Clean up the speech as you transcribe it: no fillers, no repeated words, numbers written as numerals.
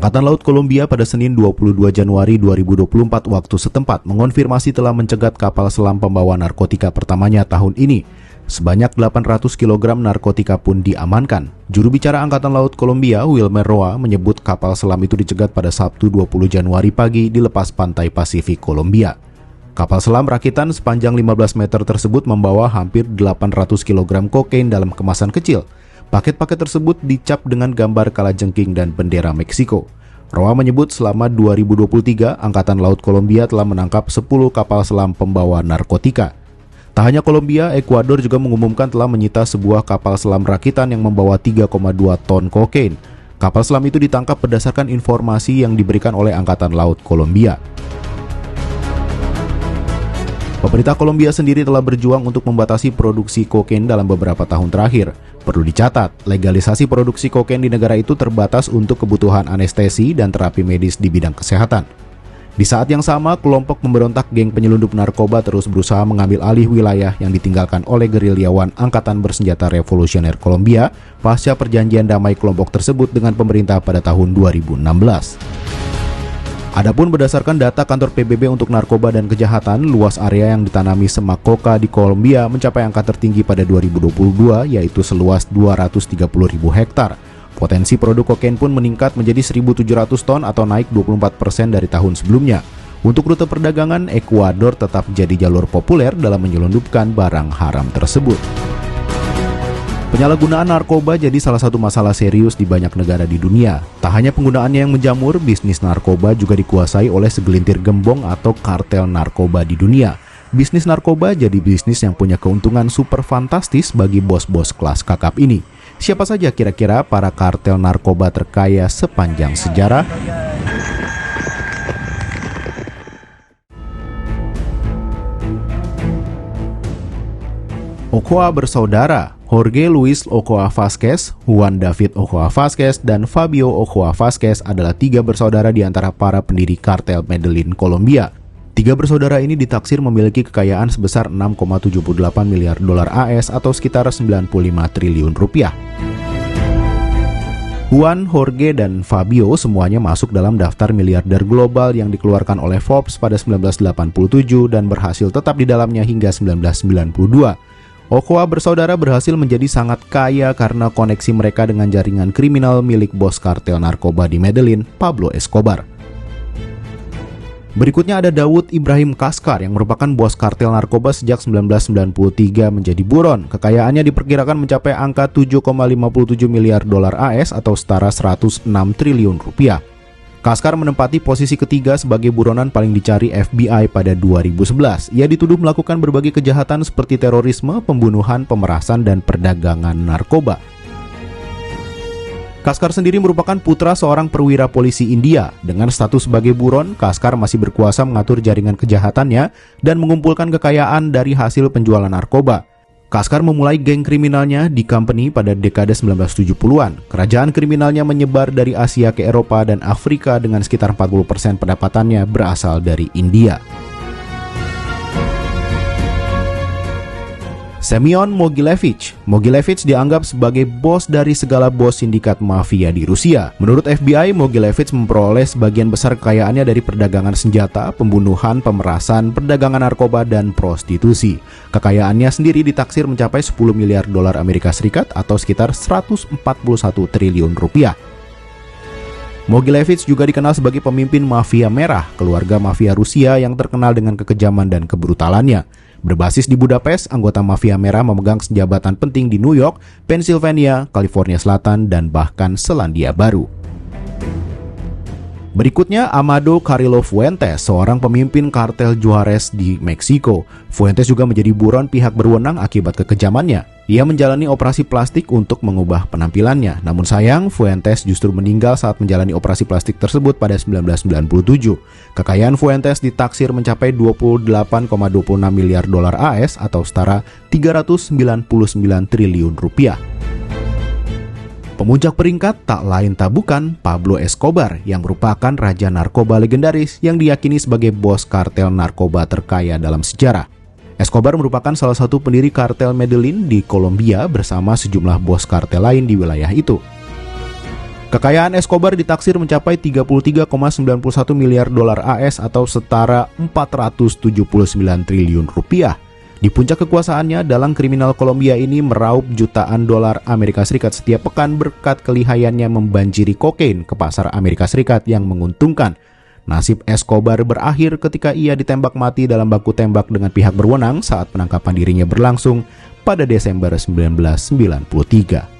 Angkatan Laut Kolombia pada Senin 22 Januari 2024 waktu setempat mengonfirmasi telah mencegat kapal selam pembawa narkotika pertamanya tahun ini. Sebanyak 800 kg narkotika pun diamankan. Juru bicara Angkatan Laut Kolombia, Wilmer Roa, menyebut kapal selam itu dicegat pada Sabtu 20 Januari pagi di lepas pantai Pasifik Kolombia. Kapal selam rakitan sepanjang 15 meter tersebut membawa hampir 800 kg kokain dalam kemasan kecil. Paket-paket tersebut dicap dengan gambar kalajengking dan bendera Meksiko. Roa menyebut selama 2023, Angkatan Laut Kolombia telah menangkap 10 kapal selam pembawa narkotika. Tak hanya Kolombia, Ekuador juga mengumumkan telah menyita sebuah kapal selam rakitan yang membawa 3,2 ton kokain. Kapal selam itu ditangkap berdasarkan informasi yang diberikan oleh Angkatan Laut Kolombia. Pemerintah Kolombia sendiri telah berjuang untuk membatasi produksi kokain dalam beberapa tahun terakhir. Perlu dicatat, legalisasi produksi kokain di negara itu terbatas untuk kebutuhan anestesi dan terapi medis di bidang kesehatan. Di saat yang sama, kelompok pemberontak geng penyelundup narkoba terus berusaha mengambil alih wilayah yang ditinggalkan oleh gerilyawan Angkatan Bersenjata Revolusioner Kolombia pasca perjanjian damai kelompok tersebut dengan pemerintah pada tahun 2016. Adapun berdasarkan data kantor PBB untuk narkoba dan kejahatan, luas area yang ditanami semak koka di Kolombia mencapai angka tertinggi pada 2022, yaitu seluas 230.000 hektar. Potensi produk kokain pun meningkat menjadi 1.700 ton atau naik 24% dari tahun sebelumnya. Untuk rute perdagangan, Ekuador tetap jadi jalur populer dalam menyelundupkan barang haram tersebut. Penyalahgunaan narkoba jadi salah satu masalah serius di banyak negara di dunia. Tak hanya penggunaannya yang menjamur, bisnis narkoba juga dikuasai oleh segelintir gembong atau kartel narkoba di dunia. Bisnis narkoba jadi bisnis yang punya keuntungan super fantastis bagi bos-bos kelas kakap ini. Siapa saja kira-kira para kartel narkoba terkaya sepanjang sejarah? Ochoa bersaudara, Jorge Luis Ochoa Vázquez, Juan David Ochoa Vázquez, dan Fabio Ochoa Vázquez adalah 3 bersaudara di antara para pendiri kartel Medellin, Kolombia. 3 bersaudara ini ditaksir memiliki kekayaan sebesar 6,78 miliar dolar AS atau sekitar 95 triliun rupiah. Juan, Jorge, dan Fabio semuanya masuk dalam daftar miliarder global yang dikeluarkan oleh Forbes pada 1987 dan berhasil tetap di dalamnya hingga 1992. Ochoa bersaudara berhasil menjadi sangat kaya karena koneksi mereka dengan jaringan kriminal milik bos kartel narkoba di Medellin, Pablo Escobar. Berikutnya ada Daud Ibrahim Kaskar yang merupakan bos kartel narkoba sejak 1993 menjadi buron. Kekayaannya diperkirakan mencapai angka 7,57 miliar dolar AS atau setara 106 triliun rupiah. Kaskar menempati posisi ketiga sebagai buronan paling dicari FBI pada 2011. Ia dituduh melakukan berbagai kejahatan seperti terorisme, pembunuhan, pemerasan, dan perdagangan narkoba. Kaskar sendiri merupakan putra seorang perwira polisi India. Dengan status sebagai buron, Kaskar masih berkuasa mengatur jaringan kejahatannya dan mengumpulkan kekayaan dari hasil penjualan narkoba. Kaskar memulai geng kriminalnya di company pada dekade 1970-an. Kerajaan kriminalnya menyebar dari Asia ke Eropa dan Afrika dengan sekitar 40% pendapatannya berasal dari India. Semyon Mogilevich. Mogilevich dianggap sebagai bos dari segala bos sindikat mafia di Rusia. Menurut FBI, Mogilevich memperoleh sebagian besar kekayaannya dari perdagangan senjata, pembunuhan, pemerasan, perdagangan narkoba, dan prostitusi. Kekayaannya sendiri ditaksir mencapai 10 miliar dolar Amerika Serikat atau sekitar 141 triliun rupiah. Mogilevich juga dikenal sebagai pemimpin mafia merah, keluarga mafia Rusia yang terkenal dengan kekejaman dan kebrutalannya. Berbasis di Budapest, anggota mafia merah memegang jabatan penting di New York, Pennsylvania, California Selatan, dan bahkan Selandia Baru. Berikutnya, Amado Carrillo Fuentes, seorang pemimpin kartel Juarez di Meksiko. Fuentes juga menjadi buron pihak berwenang akibat kekejamannya. Ia menjalani operasi plastik untuk mengubah penampilannya. Namun sayang, Fuentes justru meninggal saat menjalani operasi plastik tersebut pada 1997. Kekayaan Fuentes ditaksir mencapai 28,26 miliar dolar AS atau setara 399 triliun rupiah. Pemuncak peringkat tak lain tak bukan Pablo Escobar yang merupakan raja narkoba legendaris yang diyakini sebagai bos kartel narkoba terkaya dalam sejarah. Escobar merupakan salah satu pendiri kartel Medellin di Kolombia bersama sejumlah bos kartel lain di wilayah itu. Kekayaan Escobar ditaksir mencapai 33,91 miliar dolar AS atau setara 479 triliun rupiah. Di puncak kekuasaannya, dalang kriminal Kolombia ini meraup jutaan dolar Amerika Serikat setiap pekan berkat kelihayannya membanjiri kokain ke pasar Amerika Serikat yang menguntungkan. Nasib Escobar berakhir ketika ia ditembak mati dalam baku tembak dengan pihak berwenang saat penangkapan dirinya berlangsung pada Desember 1993.